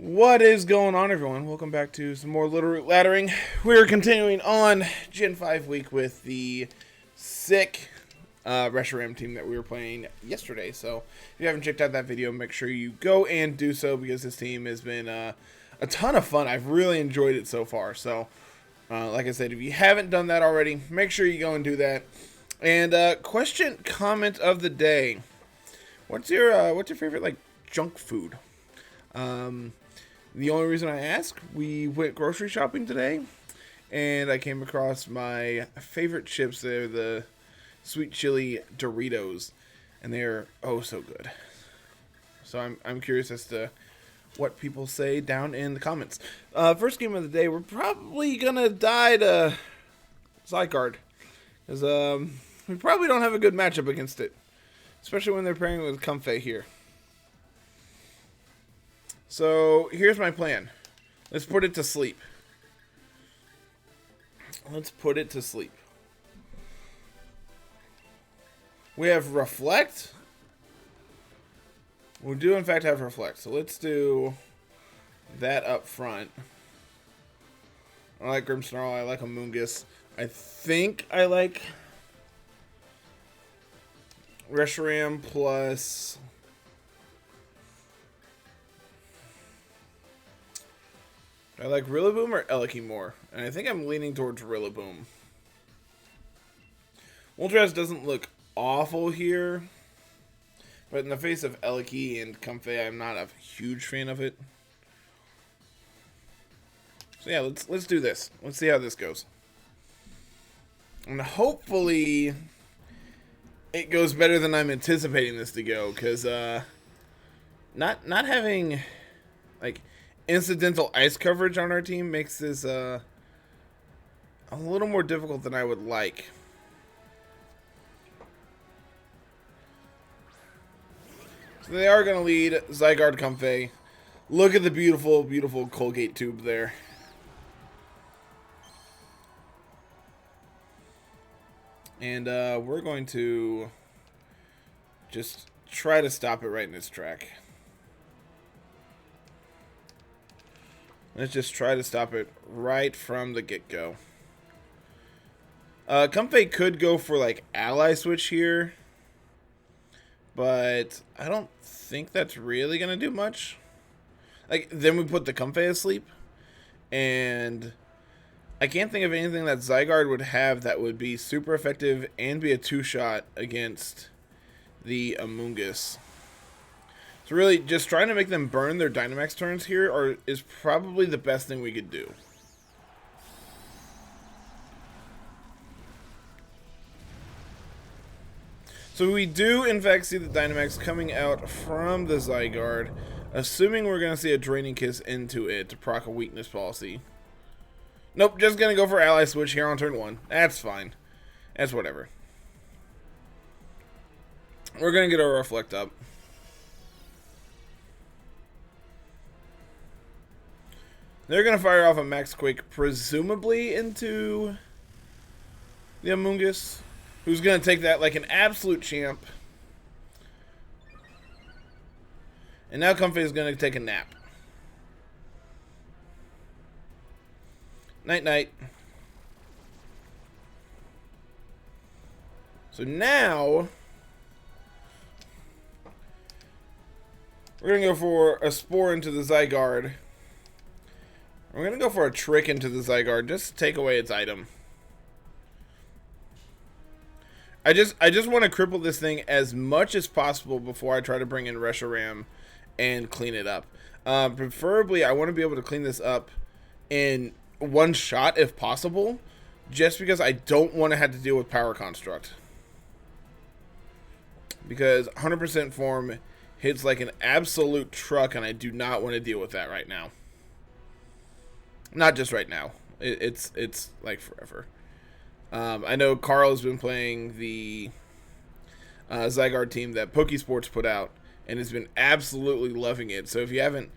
What is going on, everyone? Welcome back to some more Littleroot Laddering. We're continuing on Gen 5 week with the sick Reshiram team that we were playing yesterday. So if you haven't checked out that video, make sure you go and do so because this team has been a ton of fun. I've really enjoyed it so far. So like I said, if you haven't done that already, make sure you go and do that. And comment of the day. What's your favorite junk food? The only reason I ask, we went grocery shopping today, and I came across my favorite chips. They're the sweet chili Doritos, and they're oh so good. So I'm curious as to what people say down in the comments. First game of the day, we're probably gonna die to Zygarde, because we probably don't have a good matchup against it, especially when they're pairing with Comfey here. So, here's my plan. Let's put it to sleep. We have Reflect. We do, in fact, have Reflect. So, let's do that up front. I like Grimmsnarl. I like Amoonguss. I think I like Reshiram plus... I like Rillaboom or Eliki more, and I think I'm leaning towards Rillaboom. Moltres doesn't look awful here, but in the face of Eliki and Comfey, I'm not a huge fan of it. So yeah, let's do this. Let's see how this goes, and hopefully it goes better than I'm anticipating this to go, because not having incidental ice coverage on our team makes this a little more difficult than I would like. So they are going to lead Zygarde Comfey. Look at the beautiful, beautiful Colgate tube there. And we're going to just try to stop it right in its track. Let's just try to stop it right from the get-go. Comfey could go for, Ally Switch here. But I don't think that's really going to do much. Then we put the Comfey asleep. And I can't think of anything that Zygarde would have that would be super effective and be a two-shot against the Amoonguss. So really, just trying to make them burn their Dynamax turns here is probably the best thing we could do. So we do, in fact, see the Dynamax coming out from the Zygarde, assuming we're going to see a Draining Kiss into it to proc a weakness policy. Nope, just going to go for Ally Switch here on turn 1. That's fine. That's whatever. We're going to get our Reflect up. They're going to fire off a Max Quake, presumably into the Amoonguss, who's going to take that like an absolute champ. And now Comfey is going to take a nap. Night-night. So now, we're going to go for a Spore into the Zygarde. We're going to go for a Trick into the Zygarde, just to take away its item. I just want to cripple this thing as much as possible before I try to bring in Reshiram and clean it up. Preferably, I want to be able to clean this up in one shot if possible, just because I don't want to have to deal with Power Construct. Because 100% form hits like an absolute truck, and I do not want to deal with that right now. Not just right now. It's like forever. I know Carl's been playing the Zygarde team that Pokesports put out, and has been absolutely loving it. So if you haven't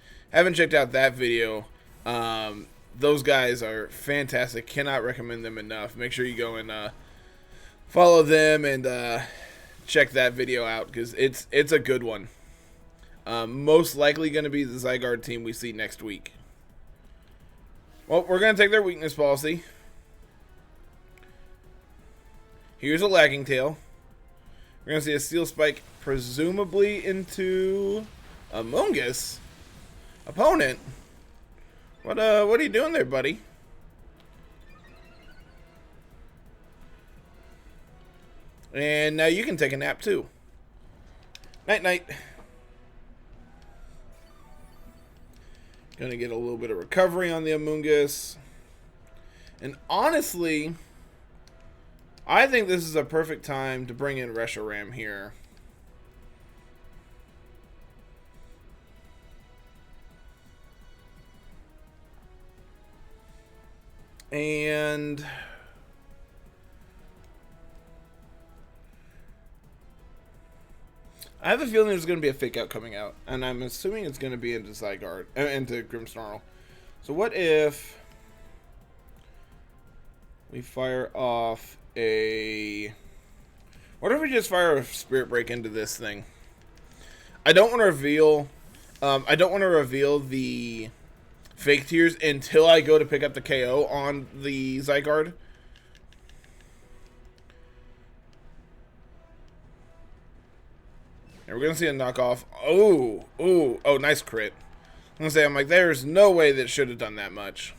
checked out that video, those guys are fantastic. Cannot recommend them enough. Make sure you go and follow them and check that video out, because it's a good one. Most likely going to be the Zygarde team we see next week. Well, we're going to take their weakness policy. Here's a Lagging Tail. We're going to see a Steel Spike, presumably into Amoonguss. Opponent. What are you doing there, buddy? And now you can take a nap too. Night night. Gonna get a little bit of recovery on the Amoonguss. And honestly, I think this is a perfect time to bring in Reshiram here. And I have a feeling there's going to be a fake out coming out, and I'm assuming it's going to be into Zygarde, into Grimmsnarl. So what if we fire off a... What if we just fire a Spirit Break into this thing? I don't want to reveal... I don't want to reveal the Fake Tears until I go to pick up the KO on the Zygarde. And we're going to see a knockoff. Oh, nice crit. I'm going to say, I'm like, there's no way that should have done that much.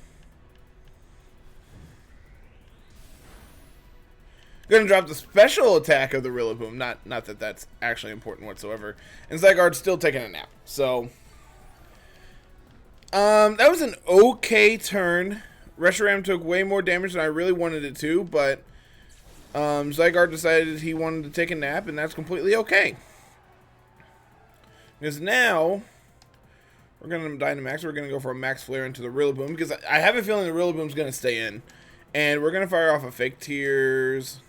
Going to drop the special attack of the Rillaboom. Not that that's actually important whatsoever. And Zygarde's still taking a nap. So, that was an okay turn. Reshiram took way more damage than I really wanted it to, but Zygarde decided he wanted to take a nap, and that's completely okay. Because now, we're going to Dynamax. We're going to go for a Max Flare into the Rillaboom. Because I have a feeling the Rillaboom's going to stay in. And we're going to fire off a Fake Tears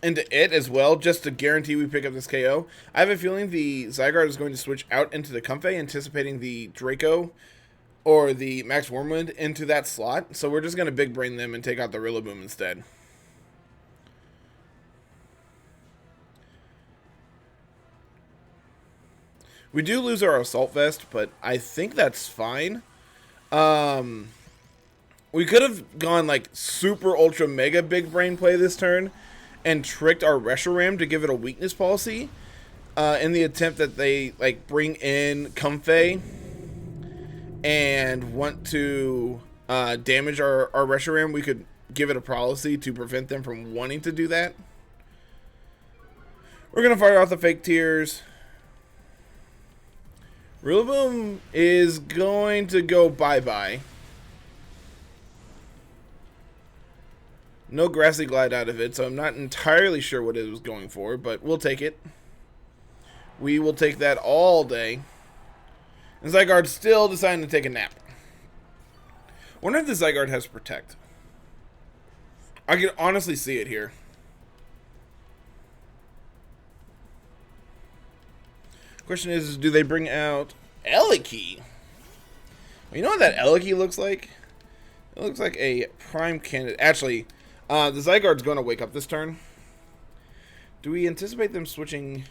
into it as well, just to guarantee we pick up this KO. I have a feeling the Zygarde is going to switch out into the Comfey, anticipating the Draco or the Max Wormwood into that slot. So we're just going to Big Brain them and take out the Rillaboom instead. We do lose our Assault Vest, but I think that's fine. We could have gone like super ultra mega big brain play this turn and tricked our Reshiram to give it a weakness policy in the attempt that they like bring in Comfey and want to damage our Reshiram. We could give it a policy to prevent them from wanting to do that. We're going to fire off the Fake Tears. Rillaboom is going to go bye-bye. No Grassy Glide out of it, so I'm not entirely sure what it was going for, but we'll take it. We will take that all day. And Zygarde's still deciding to take a nap. Wonder if the Zygarde has Protect. I can honestly see it here. Question is, do they bring out Elekey? Well, you know what that Elekey looks like? It looks like a prime candidate. Actually, the Zygarde's going to wake up this turn. Do we anticipate them switching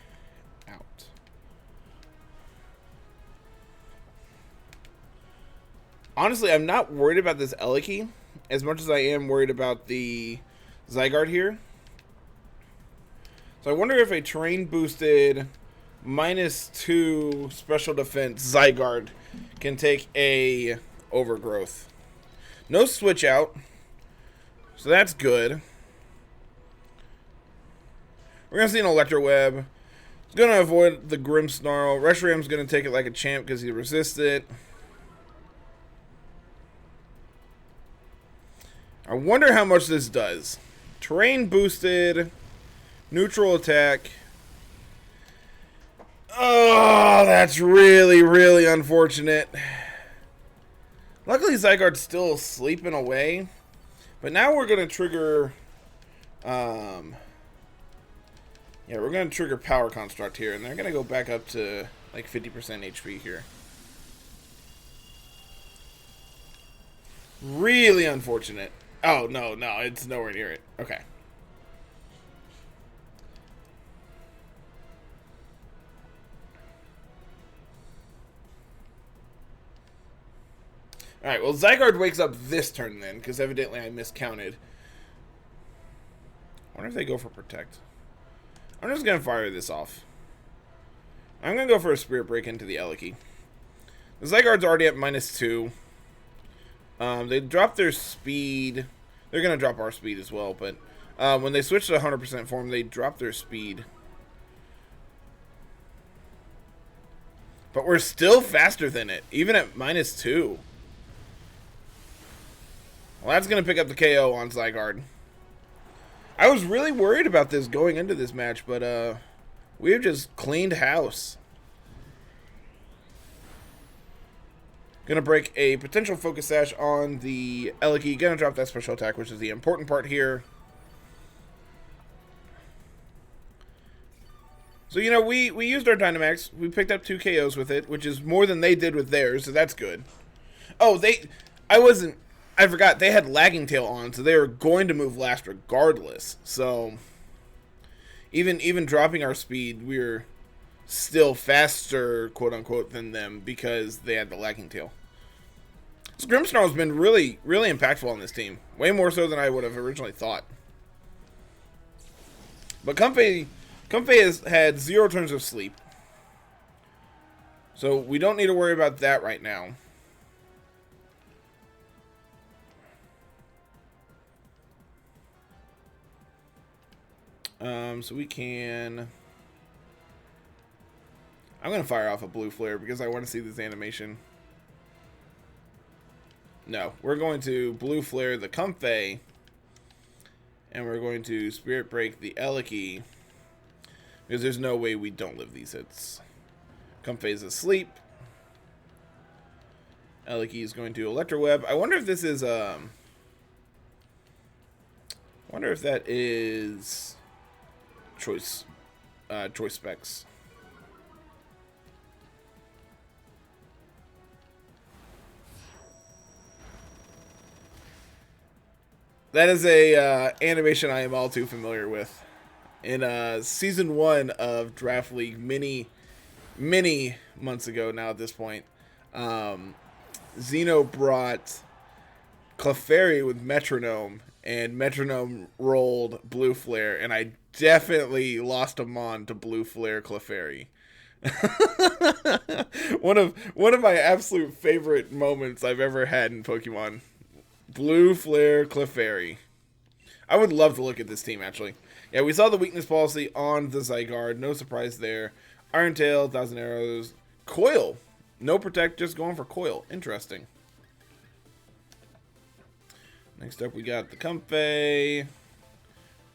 out? Honestly, I'm not worried about this Elekey as much as I am worried about the Zygarde here. So I wonder if a terrain boosted -2 special defense Zygarde can take a Overgrowth. No switch out, so that's good. We're gonna see an Electroweb. It's gonna avoid the Grimmsnarl. Reshiram's gonna take it like a champ because he resists it. I wonder how much this does. Terrain boosted, neutral attack. Oh, that's really, really unfortunate. Luckily, Zygarde's still sleeping away. But now we're going to trigger... yeah, we're going to trigger Power Construct here. And they're going to go back up to like 50% HP here. Really unfortunate. Oh, no, it's nowhere near it. Okay. Alright, well, Zygarde wakes up this turn then, because evidently I miscounted. I wonder if they go for Protect. I'm just going to fire this off. I'm going to go for a Spirit Break into the Eliki. The Zygarde's already at -2. They drop their speed. They're going to drop our speed as well, but when they switch to 100% form, they drop their speed. But we're still faster than it, even at -2. Well, that's going to pick up the KO on Zygarde. I was really worried about this going into this match, but we've just cleaned house. Gonna break a potential Focus Sash on the Eliki. Gonna drop that special attack, which is the important part here. So, you know, we used our Dynamax. We picked up 2 KOs with it, which is more than they did with theirs, so that's good. Oh, I forgot, they had Lagging Tail on, so they were going to move last regardless. So, even dropping our speed, we were still faster, quote-unquote, than them because they had the Lagging Tail. So Grimmsnarl's been really, really impactful on this team. Way more so than I would have originally thought. But Comfey has had 0 turns of sleep. So we don't need to worry about that right now. So we can... I'm going to fire off a Blue Flare because I want to see this animation. No, we're going to Blue Flare the Comfey. And we're going to Spirit Break the Eliki. Because there's no way we don't live these hits. Comfey's asleep. Eliki is going to Electro Web. I wonder if this is... I wonder if that is... Choice Specs. That is a animation I am all too familiar with. In Season 1 of Draft League, many months ago now at this point, Xeno brought Clefairy with Metronome, and Metronome rolled Blue Flare, and I definitely lost a Mon to Blue Flare Clefairy. one of my absolute favorite moments I've ever had in Pokemon. Blue Flare Clefairy. I would love to look at this team, actually. Yeah, we saw the weakness policy on the Zygarde. No surprise there. Iron Tail, 1,000 Arrows. Coil. No Protect, just going for Coil. Interesting. Next up, we got the Comfey.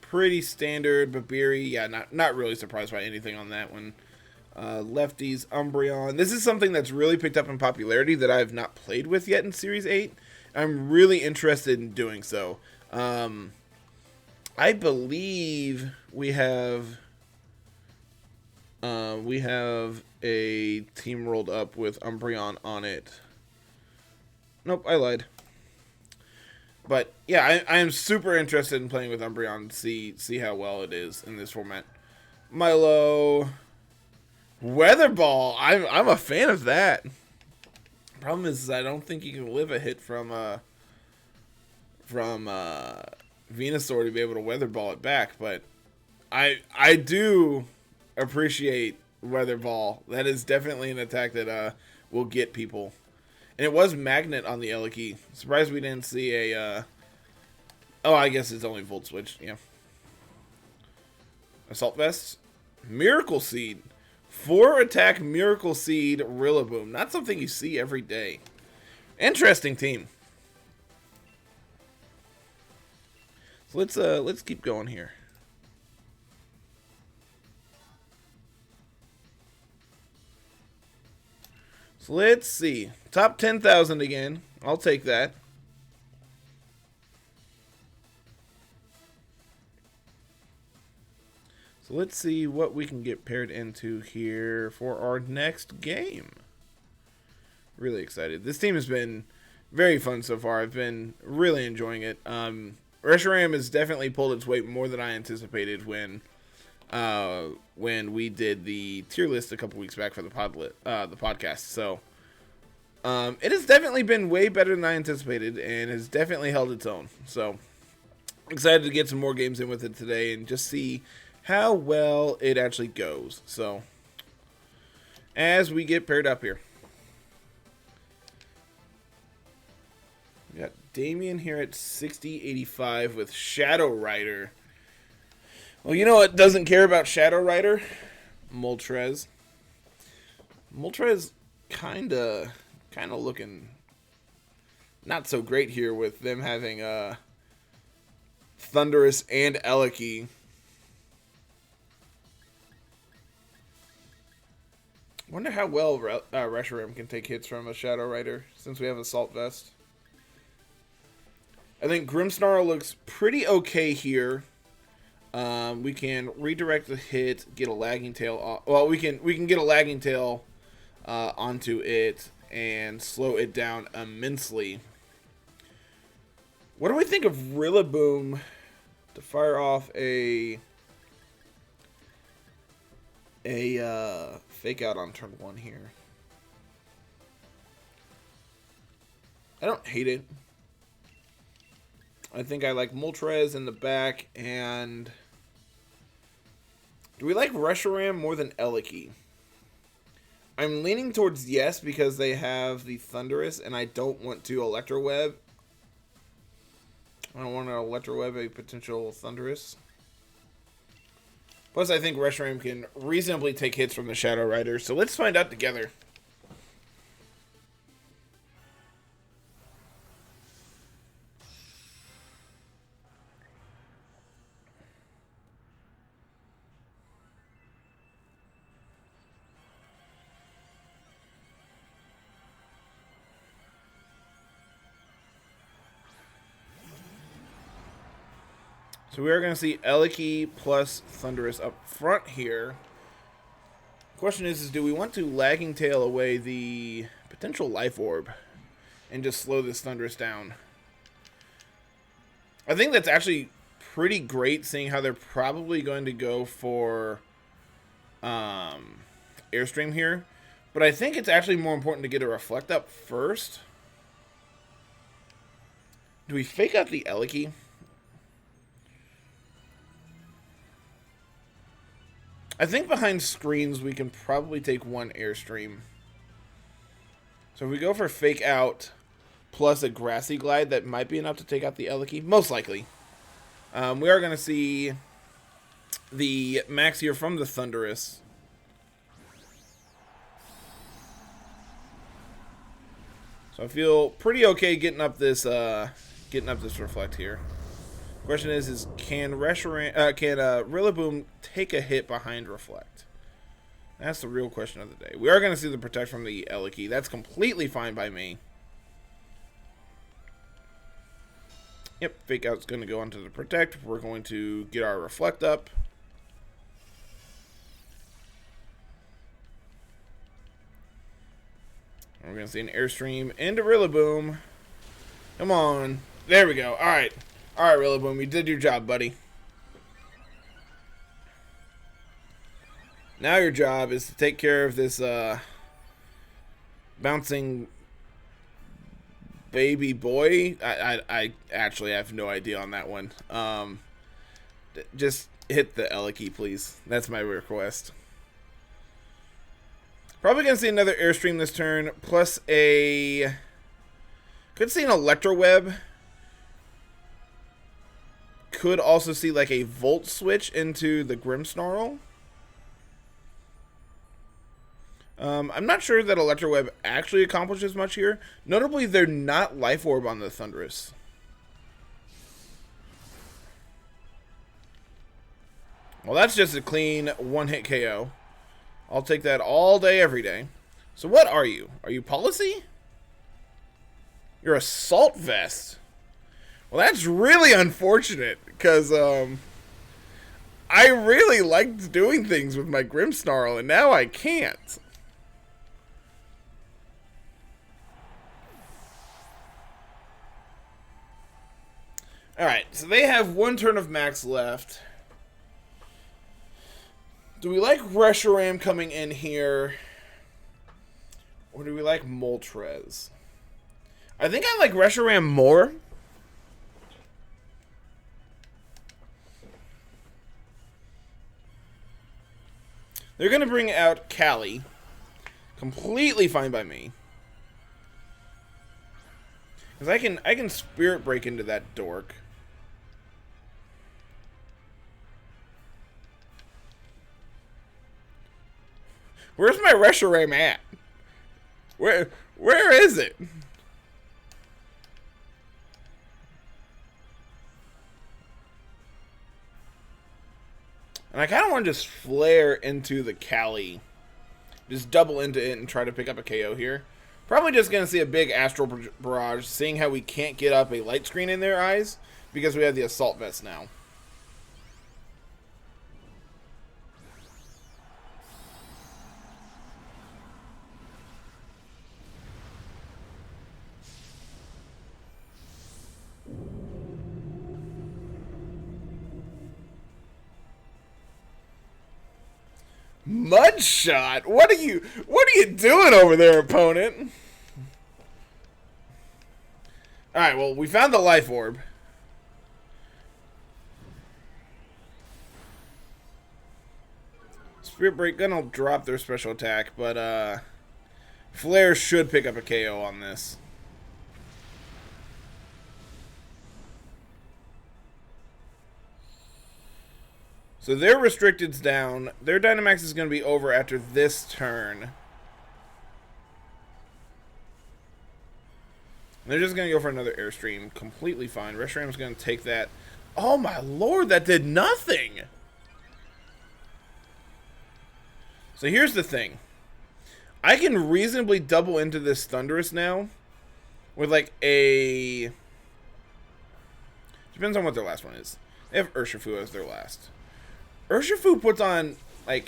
Pretty standard. Babiri. Yeah, not really surprised by anything on that one. Lefties, Umbreon. This is something that's really picked up in popularity that I have not played with yet in Series 8. I'm really interested in doing so. I believe we have a team rolled up with Umbreon on it. Nope, I lied. But yeah, I am super interested in playing with Umbreon to see how well it is in this format. Milo, Weather Ball. I'm a fan of that. Problem is I don't think you can live a hit from Venusaur to be able to Weather Ball it back, but I do appreciate Weather Ball. That is definitely an attack that will get people. And it was Magnet on the Eliki. Surprised we didn't see a oh, I guess it's only Volt Switch, yeah. Assault Vest, Miracle Seed. 4 attack Miracle Seed Rillaboom. Not something you see every day. Interesting team. So let's keep going here. So let's see. Top 10,000 again. I'll take that. So let's see what we can get paired into here for our next game. Really excited. This team has been very fun so far. I've been really enjoying it. Reshiram has definitely pulled its weight more than I anticipated when we did the tier list a couple weeks back for the podcast. So It has definitely been way better than I anticipated and has definitely held its own. So, excited to get some more games in with it today and just see how well it actually goes. So, as we get paired up here. We got Damien here at 60-85 with Shadow Rider. Well, you know what doesn't care about Shadow Rider? Moltres. Moltres kinda looking not so great here with them having Thunderous and Eliki. Wonder how well Reshiram can take hits from a Shadow Rider since we have Assault Vest. I think Grimmsnarl looks pretty okay here. We can redirect the hit, get a lagging tail. Well, we can get a lagging tail onto it and slow it down immensely. What do we think of Rillaboom to fire off a fake out on turn 1 here? I don't hate it. I think I like Moltres in the back, and do we like Reshiram more than Eliki? I'm leaning towards yes because they have the Thunderous, and I don't want to Electroweb. I don't want to Electroweb a potential Thunderous. Plus, I think Reshiram can reasonably take hits from the Shadow Rider, so let's find out together. So we are going to see Eliki plus Thunderous up front here. Question is do we want to Lagging Tail away the potential Life Orb and just slow this Thunderous down? I think that's actually pretty great, seeing how they're probably going to go for Airstream here. But I think it's actually more important to get a Reflect up first. Do we fake out the Eliki? I think behind screens we can probably take one Airstream. So if we go for Fake Out plus a Grassy Glide, that might be enough to take out the Eliki. Most likely. We are going to see the max here from the Thunderous. So I feel pretty okay getting up this Reflect here. Question is can Rillaboom take a hit behind Reflect? That's the real question of the day. We are going to see the Protect from the Eliki. That's completely fine by me. Yep, Fake Out's going to go onto the Protect. We're going to get our Reflect up. We're going to see an Airstream into Rillaboom. Come on. There we go. All right. All right, Rillaboom, you did your job, buddy. Now your job is to take care of this bouncing baby boy. I actually have no idea on that one. Just hit the Eliki, please. That's my request. Probably going to see another Airstream this turn, plus a... Could see an Electroweb. Could also see like a Volt Switch into the Grimmsnarl. I'm not sure that Electroweb actually accomplishes much here. Notably, they're not Life Orb on the Thunderous. Well, that's just a clean one-hit KO. I'll take that all day, every day. So what are you? Are you Policy? You're Assault Vest. Well, that's really unfortunate, because I really liked doing things with my Grimmsnarl, and now I can't. Alright, so they have one turn of max left. Do we like Reshiram coming in here? Or do we like Moltres? I think I like Reshiram more. They're going to bring out Callie. Completely fine by me. Because I can Spirit Break into that dork. Where's my Reshiram at? Where is it? And I kind of want to just flare into the Callie. Just double into it and try to pick up a KO here. Probably just going to see a big Astral Barrage, seeing how we can't get up a light screen in their eyes because we have the Assault Vest now. Mudshot? What are you doing over there, opponent? Alright, well, we found the Life Orb. Spirit Break gonna drop their special attack, but Flare should pick up a KO on this. So their Restricted's down. Their Dynamax is going to be over after this turn. They're just going to go for another Airstream. Completely fine. Reshiram's going to take that. Oh my lord, that did nothing! So here's the thing. I can reasonably double into this Thunderous now. With like a... Depends on what their last one is. They have Urshifu as their last. Urshifu puts on, like,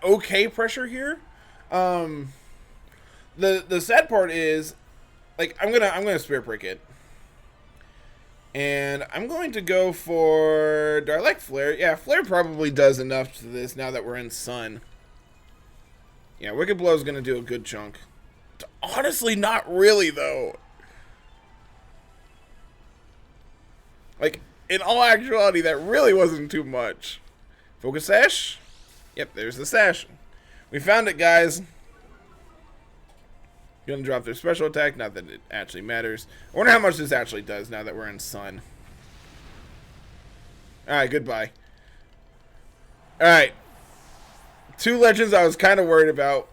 okay pressure here. The sad part is, like, I'm gonna Spirit Break it. And I'm going to go for, do I like Flare? Yeah, Flare probably does enough to this now that we're in Sun. Yeah, Wicked Blow is gonna do a good chunk. Honestly, not really, though. Like, in all actuality, that really wasn't too much. Focus Sash? Yep, there's the Sash. We found it, guys. Gonna drop their special attack, not that it actually matters. I wonder how much this actually does now that we're in Sun. Alright, goodbye. Alright. Two legends I was kind of worried about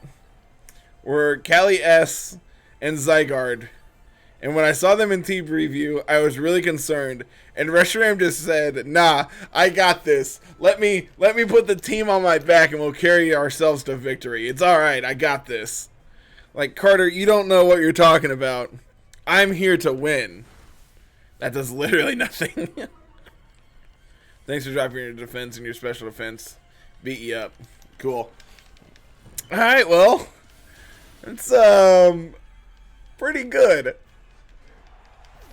were Callie S and Zygarde. And when I saw them in team preview, I was really concerned. And Reshiram just said, nah, I got this. Let me put the team on my back and we'll carry ourselves to victory. It's alright, I got this. Like, Carter, you don't know what you're talking about. I'm here to win. That does literally nothing. Thanks for dropping your defense and your special defense. Beat you up. Cool. Alright, well. It's, pretty good.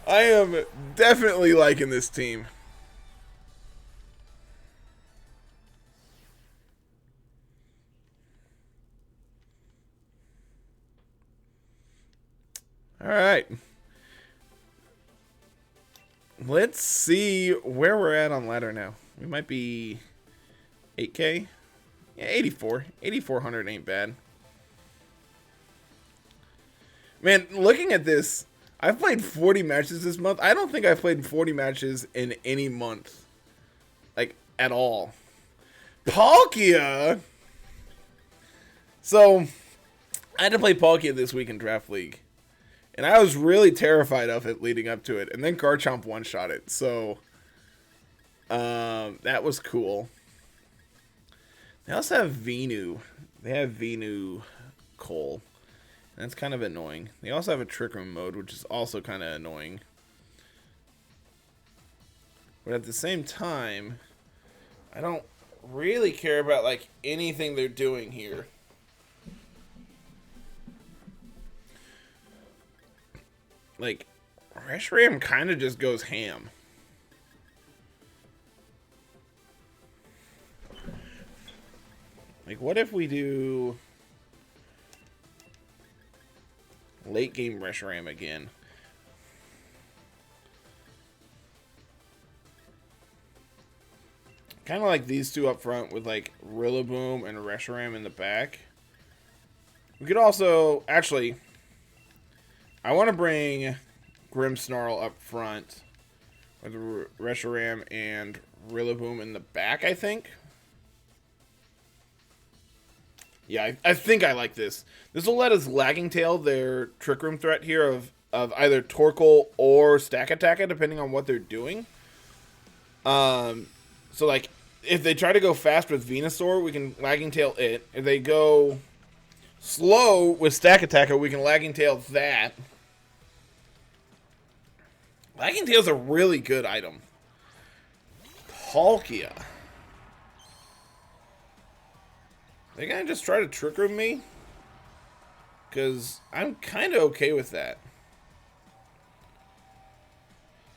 I am definitely liking this team. All right. Let's see where we're at on ladder now. We might be 8K. Yeah, 84. 8,400 ain't bad. Man, looking at this, I've played 40 matches this month. I don't think I've played 40 matches in any month. Like, at all. Palkia! So, I had to play Palkia this week in Draft League. And I was really terrified of it leading up to it. And then Garchomp one-shot it. So, that was cool. They also have Venu. They have Venu Cole. That's kind of annoying. They also have a Trick Room mode, which is also kind of annoying. But at the same time, I don't really care about, like, anything they're doing here. Like, Reshiram kind of just goes ham. Like, what if we do late game Reshiram again? Kind of like these two up front with like Rillaboom and Reshiram in the back. We could also, actually, I want to bring Grimmsnarl up front with Reshiram and Rillaboom in the back, I think. Yeah, I think I like this. This will let us Lagging Tail their Trick Room threat here of either Torkoal or Stack Attacker, depending on what they're doing. So, like, if they try to go fast with Venusaur, we can Lagging Tail it. If they go slow with Stack Attacker, we can Lagging Tail that. Lagging Tail's a really good item. Palkia. They gonna just try to Trick Room me? Because I'm kind of okay with that.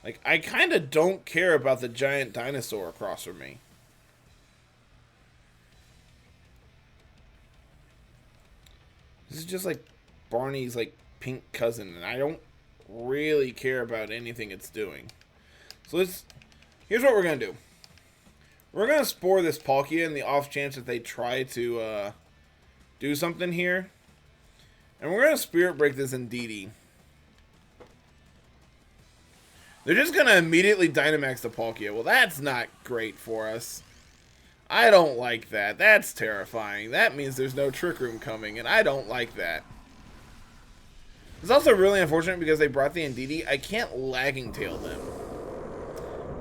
Like, I kind of don't care about the giant dinosaur across from me. This is just like Barney's like pink cousin, and I don't really care about anything it's doing. So here's what we're gonna do. We're gonna Spore this Palkia in the off chance that they try to do something here. And we're gonna Spirit Break this Indeedee. They're just gonna immediately Dynamax the Palkia. Well, that's not great for us. I don't like that. That's terrifying. That means there's no Trick Room coming, and I don't like that. It's also really unfortunate because they brought the Indeedee. I can't Lagging Tail them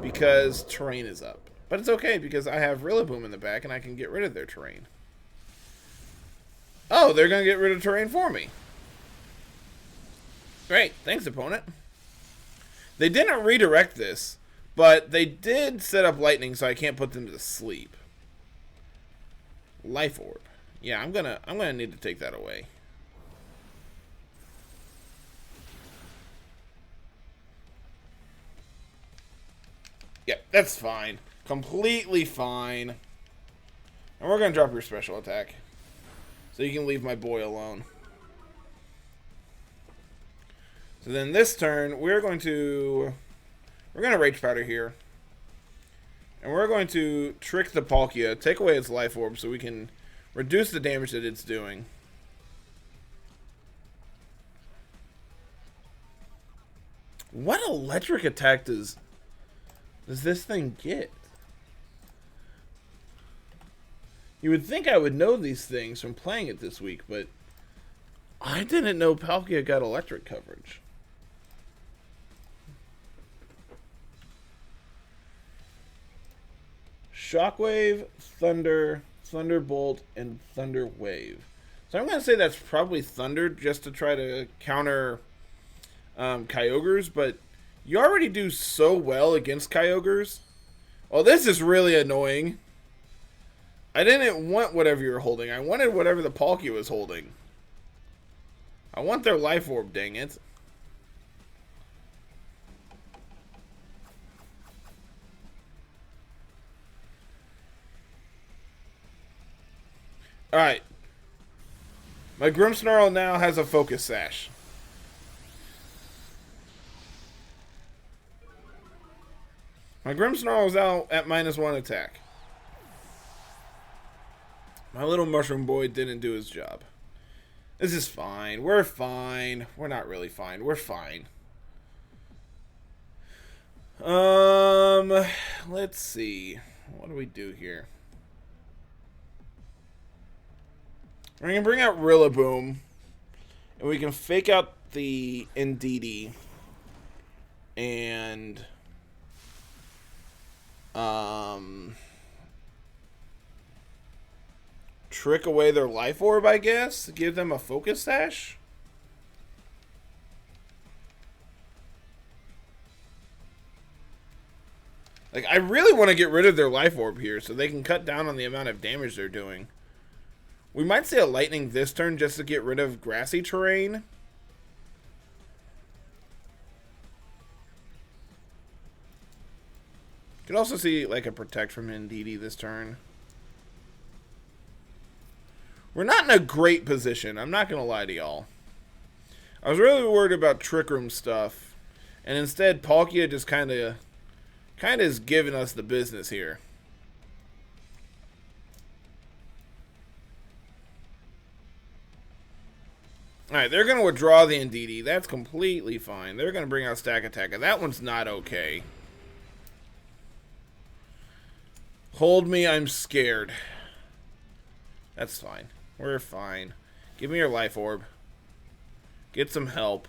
because terrain is up. But it's okay because I have Rillaboom in the back and I can get rid of their terrain. Oh, they're going to get rid of terrain for me. Great. Thanks, opponent. They didn't redirect this, but they did set up lightning so I can't put them to sleep. Life Orb. Yeah, I'm gonna need to take that away. Yeah, that's fine. Completely fine. And we're gonna drop your special attack. So you can leave my boy alone. So then this turn, we're gonna Rage Powder here. And we're going to trick the Palkia, take away its Life Orb so we can reduce the damage that it's doing. What electric attack does this thing get? You would think I would know these things from playing it this week, but I didn't know Palkia got electric coverage. Shockwave, Thunder, Thunderbolt, and Thunder Wave. So I'm going to say that's probably Thunder just to try to counter Kyogres, but you already do so well against Kyogres. Well, this is really annoying. I didn't want whatever you were holding. I wanted whatever the Palkia was holding. I want their Life Orb, dang it. Alright. My Grimmsnarl now has a Focus Sash. My Grimmsnarl is out at -1 attack. My little mushroom boy didn't do his job. This is fine. We're fine. We're not really fine. We're fine. Let's see. What do we do here? We're going to bring out Rillaboom. And we can fake out the Indeedee. And trick away their Life Orb, I guess. Give them a Focus Sash. Like, I really want to get rid of their Life Orb here so they can cut down on the amount of damage they're doing. We might see a Lightning this turn just to get rid of grassy terrain. Could also see, like, a Protect from Indeedee this turn. We're not in a great position. I'm not going to lie to y'all. I was really worried about Trick Room stuff. And instead, Palkia just kind of is giving us the business here. Alright, they're going to withdraw the Indeedee. That's completely fine. They're going to bring out Stack Attacker. That one's not okay. Hold me, I'm scared. That's fine. We're fine. Give me your Life Orb. Get some help.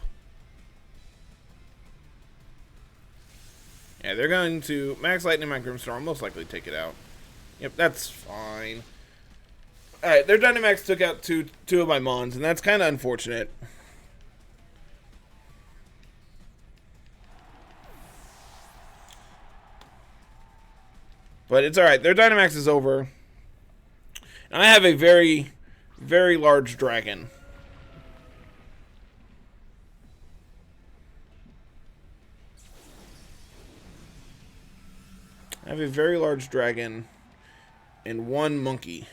Yeah, they're going to Max Lightning, my Grimmsnarl, most likely take it out. Yep, that's fine. Alright, their Dynamax took out two of my Mons, and that's kind of unfortunate. But it's alright, their Dynamax is over. And I have a very, very large dragon. I have a very large dragon and one monkey.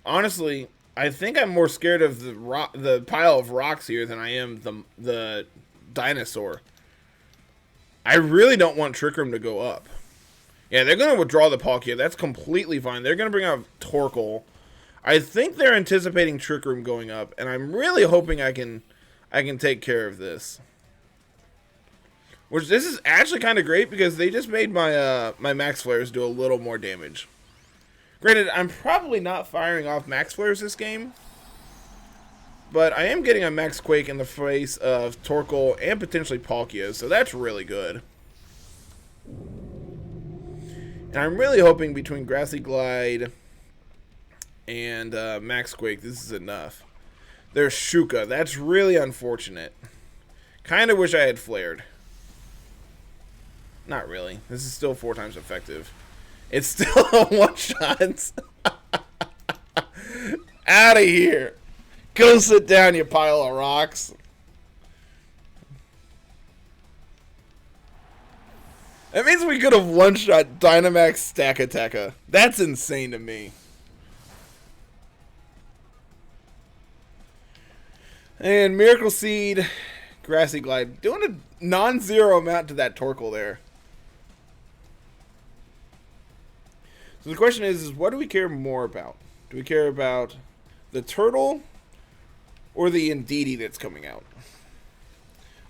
Honestly, I think I'm more scared of the pile of rocks here than I am the dinosaur. I really don't want Trick Room to go up. Yeah, they're going to withdraw the Palkia. That's completely fine. They're going to bring out Torkoal. I think they're anticipating Trick Room going up, and I'm really hoping I can take care of this. Which, this is actually kind of great because they just made my my Max Flares do a little more damage. Granted, I'm probably not firing off Max Flares this game, but I am getting a Max Quake in the face of Torkoal and potentially Palkia, so that's really good. And I'm really hoping between Grassy Glide and Max Quake, this is enough. There's Shuka. That's really unfortunate. Kind of wish I had flared. Not really. This is still 4 times effective. It's still a one-shot. Out of here. Go sit down, you pile of rocks. That means we could have one-shot Dynamax Stack Attacker. That's insane to me. And Miracle Seed, Grassy Glide. Doing a non-zero amount to that Torkoal there. So the question is what do we care more about? Do we care about the turtle or the Indeedee that's coming out?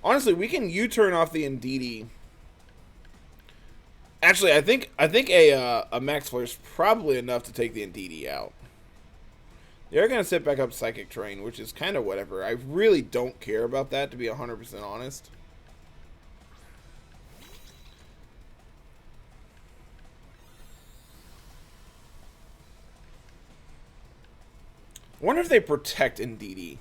Honestly, we can U-turn off the Indeedee. Actually, I think a Max Flare is probably enough to take the Indeedee out. They're going to set back up Psychic Terrain, which is kind of whatever. I really don't care about that, to be 100% honest. I wonder if they protect Indeedee.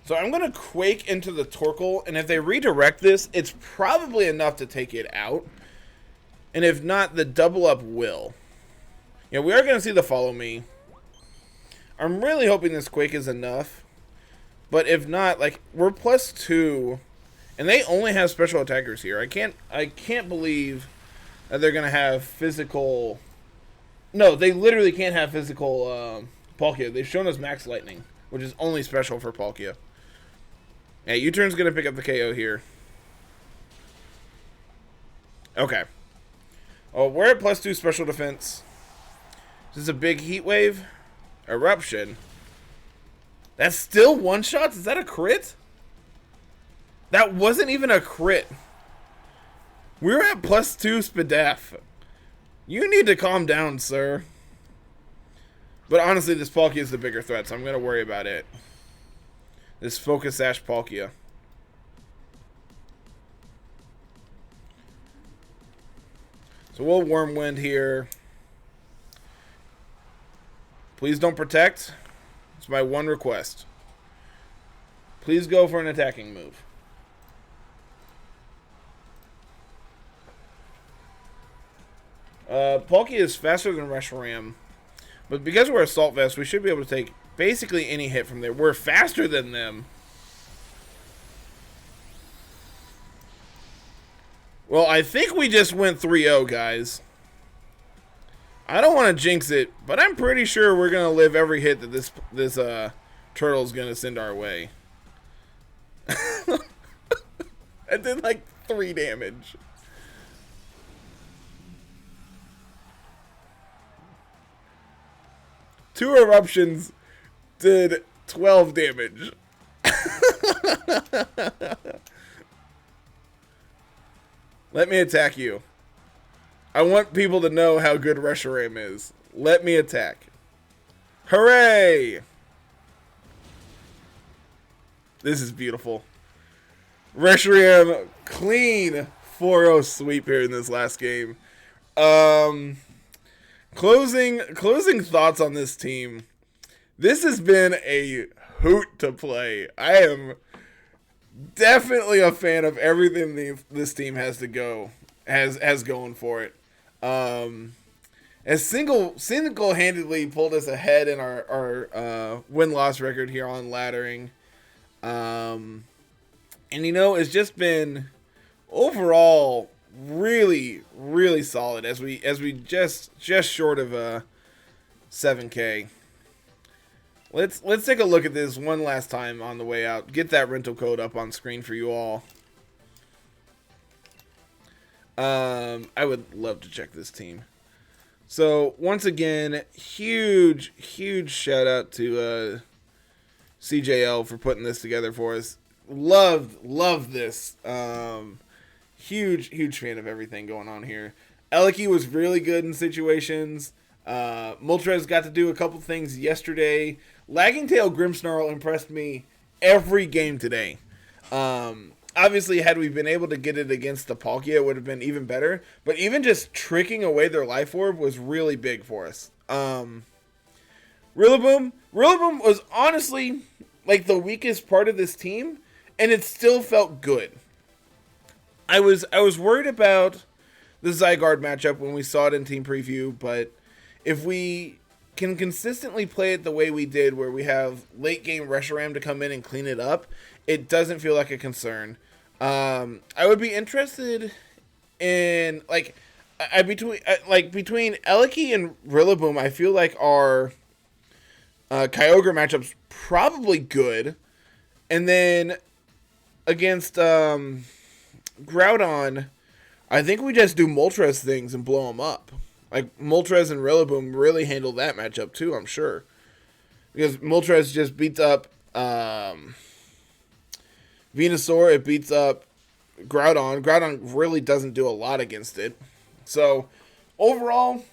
So I'm going to Quake into the Torkoal, and if they redirect this, it's probably enough to take it out. And if not, the double up will. Yeah, we are going to see the Follow Me. I'm really hoping this Quake is enough. But if not, like, we're +2. And they only have special attackers here. I can't believe that they're going to have physical... No, they literally can't have physical Palkia. They've shown us Max Lightning, which is only special for Palkia. Yeah, U-turn's going to pick up the KO here. Okay. Oh, we're at +2 special defense. This is a big heat wave. Eruption. That's still one shots? Is that a crit? That wasn't even a crit. We're at +2 Spadef. You need to calm down, sir. But honestly, this Palkia is the bigger threat, so I'm going to worry about it. This Focus Sash Palkia. So we'll Wormwind here. Please don't protect. It's my one request. Please go for an attacking move. Palkia is faster than Reshiram. But because we're Assault Vest, we should be able to take basically any hit from there. We're faster than them. Well, I think we just went 3-0, guys. I don't want to jinx it, but I'm pretty sure we're going to live every hit that this turtle's going to send our way. I did like 3 damage. Two eruptions did 12 damage. Let me attack you. I want people to know how good Reshiram is. Let me attack. Hooray! This is beautiful. Reshiram, clean 4-0 sweep here in this last game. Closing thoughts on this team. This has been a hoot to play. I am definitely a fan of everything this team has going for it. As single-handedly pulled us ahead in our win-loss record here on Laddering. And you know, it's just been overall really, really solid as we just short of 7K. Let's take a look at this one last time on the way out. Get that rental code up on screen for you all. I would love to check this team. So once again, huge shout out to CJL for putting this together for us. Love this. Huge fan of everything going on here. Eliki was really good in situations. Moltres got to do a couple things yesterday. Lagging Tail Grimmsnarl impressed me every game today. Obviously, had we been able to get it against the Palkia, it would have been even better. But even just tricking away their Life Orb was really big for us. Rillaboom was honestly like the weakest part of this team, and it still felt good. I was worried about the Zygarde matchup when we saw it in team preview, but if we can consistently play it the way we did, where we have late game Reshiram to come in and clean it up, it doesn't feel like a concern. I would be interested in between Eliki and Rillaboom. I feel like our Kyogre matchup's probably good, and then against Groudon, I think we just do Moltres things and blow them up. Like, Moltres and Rillaboom really handle that matchup too, I'm sure. Because Moltres just beats up Venusaur, it beats up Groudon. Groudon really doesn't do a lot against it. So, overall,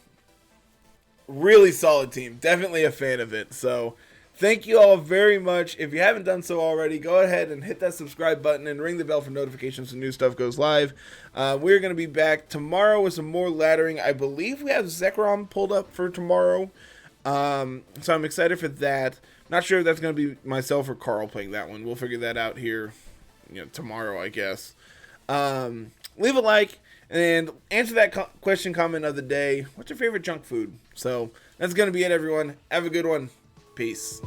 really solid team. Definitely a fan of it. So, thank you all very much. If you haven't done so already, go ahead and hit that subscribe button and ring the bell for notifications when new stuff goes live. We're going to be back tomorrow with some more laddering. I believe we have Zekrom pulled up for tomorrow. So I'm excited for that. Not sure if that's going to be myself or Carl playing that one. We'll figure that out here, tomorrow, I guess. Leave a like and answer that question comment of the day. What's your favorite junk food? So that's going to be it, everyone. Have a good one. Peace.